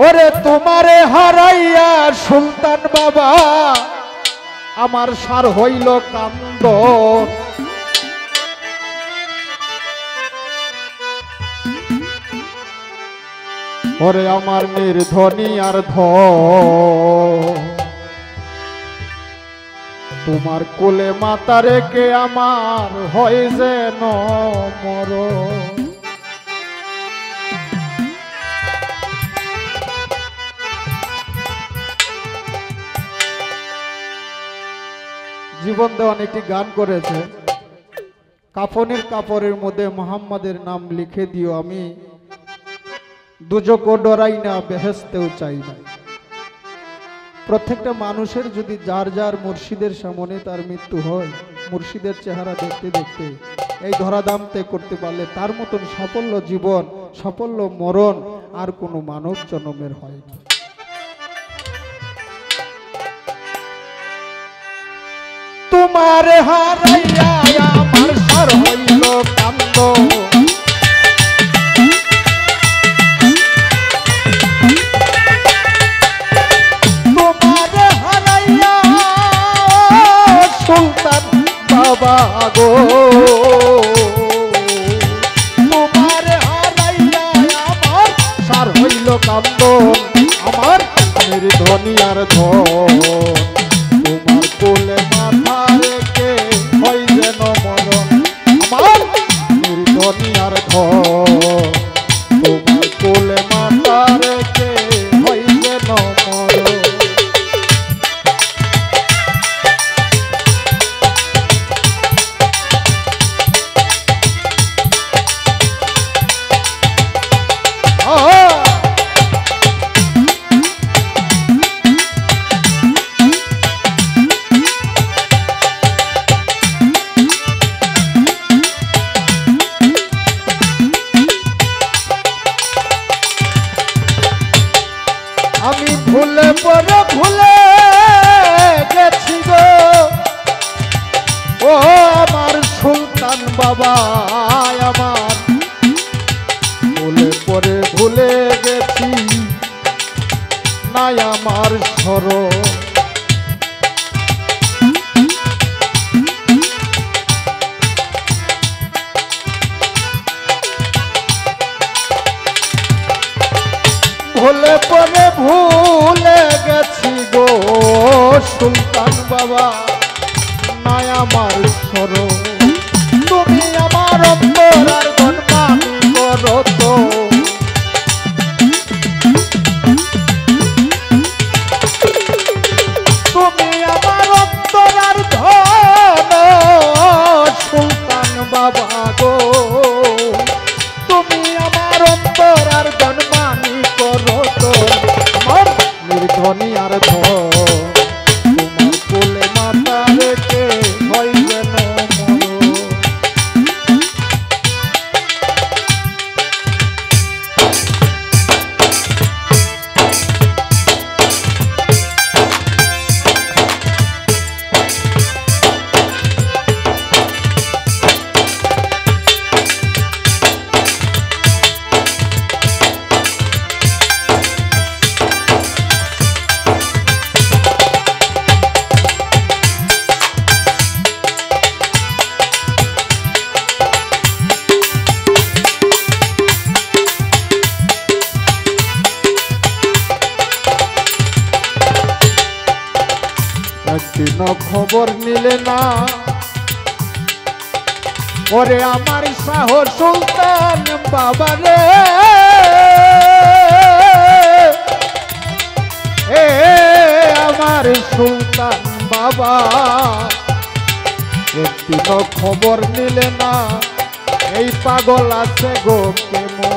ওরে তোমারে হারাইয়া সুলতান বাবা আমার সার হইল কান্দ। ওরে আমার নির্ধনী আর তোমার কোলে মাতা রেখে আমার হয় যেন মরণ। জীবন দেওয়ান একটি গান করেছে, কাফনের কাপড়ের মধ্যে মোহাম্মদের নাম লিখে দিও, আমি দুজকও ডরাই না, বেহেশতেও চাই না। প্রত্যেকটা মানুষের যদি যার যার মুর্শিদের সামনে তার মৃত্যু হয়, মুর্শিদের চেহারা দেখতে দেখতে এই ধরাধাম ত্যাগ করতে পারলে তার মতন সাফল্য জীবন, সাফল্য মরণ আর কোনো মানব জন্মের হয় না। তোমার হারাইয়া আমার সার হইল কান্দ। তোমার হারাইয়া সুলতান বাবা গো, তোমার হারাইয়া আমার সার হইল কান্দ। আমার নির্ধনী আর তোমার কোলে মাথা রেখে হয় যেন মরণ। আমার নির্ধনী আর তোমার কোলে মাথা রেখে হয় যেন মরণ। আমি ভুলে পরে ভুলে গেছি গো ও আমার সুলতান বাবা, আমার ভুলে পরে ভুলে গেছি নাই আমার স্মরণ। ভুলে পরে ভুলে গেছি গো সুলতান বাবা, নাই আমার স্মরণ। তুমি আমার অন্তর আর গণমানি করো তো, তুমি আমার অন্তর আর ধন সুলতান বাবা গো, তুমি আমার অন্তর আর গণমানি করো তো। আমার নির্ধনী আর তোমার কোলে মাথা রেখে হয় যেন মরণ। একদিন খবর নিলে না ওরে আমার শাহ সুলতান বাবা রে, এ আমার সুলতান বাবা। একদিন খবর নিলে না এই পাগল আছে গো কেমন।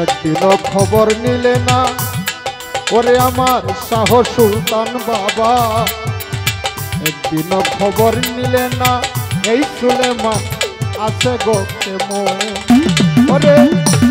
একদিনও খবর নিলে না ওরে আমার শাহ সুলতান বাবা, একদিনও খবর নিলে না এই সুলেমান আছে গো কেমন। ওরে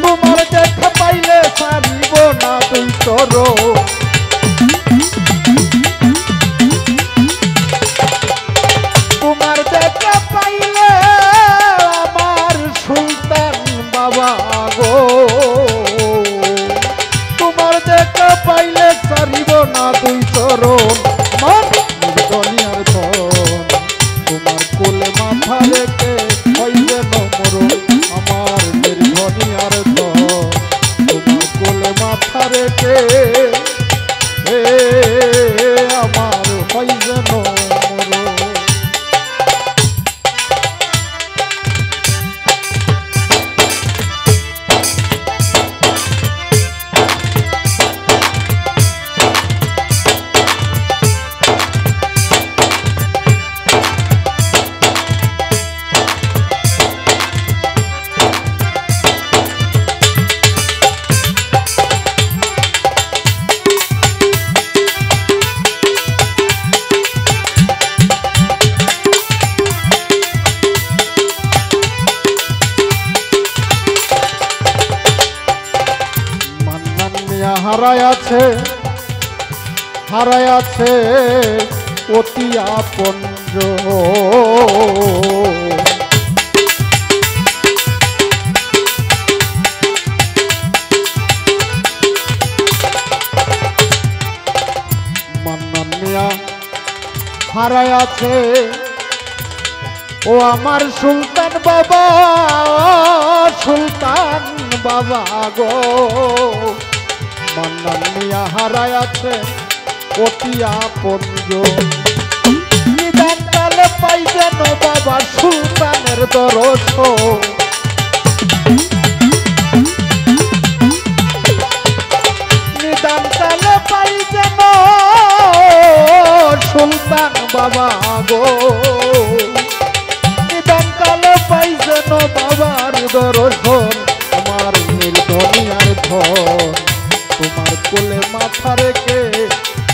তোমার দেখা পাইলে সারিব না দুই তর, দুই চরণ আমার নির্ধনিয়ার ধন তোমার কোলে মাথা রেখে হয় যেন মরণ আমার নির্ধনিয়ার ধন তোমার কোলে মাথা রেখে আমার হয় যেন মরণ। হারায় আছে অতি আপনজ মান্নান মিয়া হারায় আছে ও আমার সুলতান বাবা গো মান্নান মিয়া হারায় আছে অতি আপনজ নিদান কালে পাই যেন বাবা সুলতানের দর্শন নিদান কালে পাই যেন সুলতান বাবা গো নিদান কালে পাই যেন বাবার দর্শন আমার নির্ধনিয়ার ধন তোমার কোলে মাথা রেখে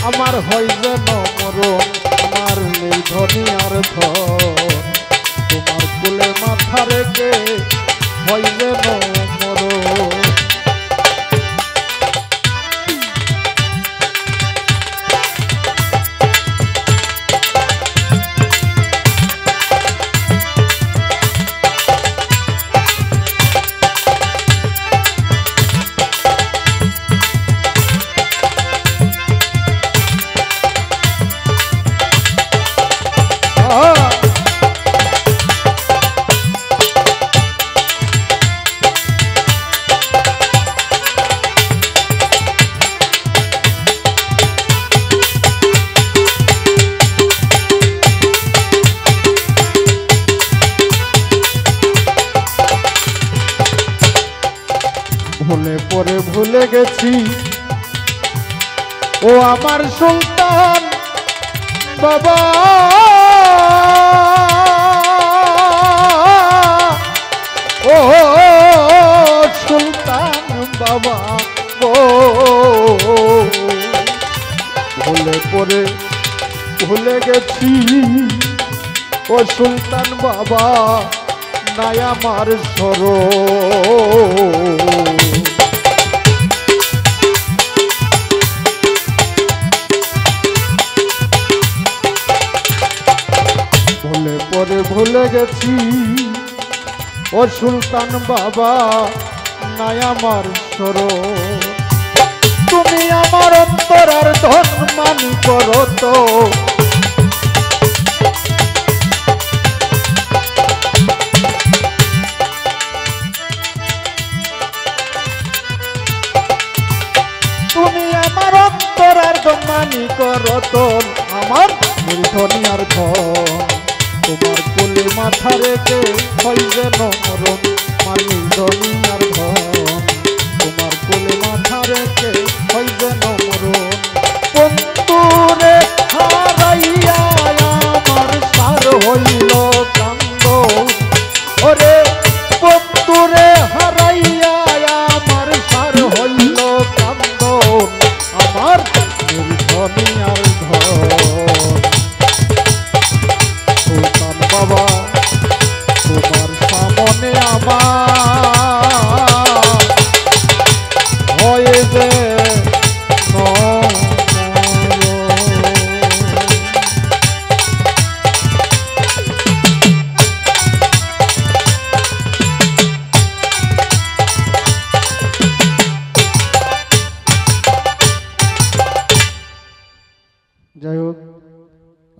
আমার হয় যেন মরণ আমার নির্ধনিয়ার ধন তোমার কোলে মাথা রেখে হয় যেন মরণ। ভুলে পরে ভুলে গেছি ও আমার সুলতান বাবা ও সুলতান বাবা ও ভুলে পরে ভুলে গেছি ও সুলতান বাবা নাই আমার স্মরণ ভুলে পরে ভুলে গেছি ও সুলতান বাবা নাই আমার স্মরণ তুমি আমার অন্তরার ধন মানি করো তো তুমি আমার অন্তরার ধন মানি করো তো আমার নির্ধনিয়ার ধন তোমার কোলে মাথা রেখে হয় যেন মরণ আমার নির্ধনিয়ার ধন তোমার কোলে মাথা রেখে হয় যেন মরণ বন্ধুরে হারাইয়া আমার সার হইল কান্দ ওরে বন্ধুরে হারাইয়া আমার সার হইল কান্দ আমার নির্ধনিয়ার ধন সুলতান বাবা তোমার সামনে আমার হয়ে যে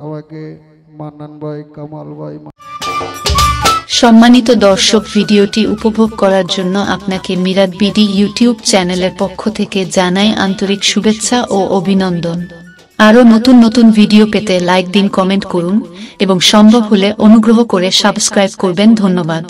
আমাকে মান্নান ভাই, কামাল ভাই। সম্মানিত দর্শক, ভিডিওটি উপভোগ করার জন্য আপনাকে মিরাত বিডি ইউটিউব চ্যানেলের পক্ষ থেকে জানাই আন্তরিক শুভেচ্ছা ও অভিনন্দন। আরও নতুন নতুন ভিডিও পেতে লাইক দিন, কমেন্ট করুন এবং সম্ভব হলে অনুগ্রহ করে সাবস্ক্রাইব করবেন। ধন্যবাদ।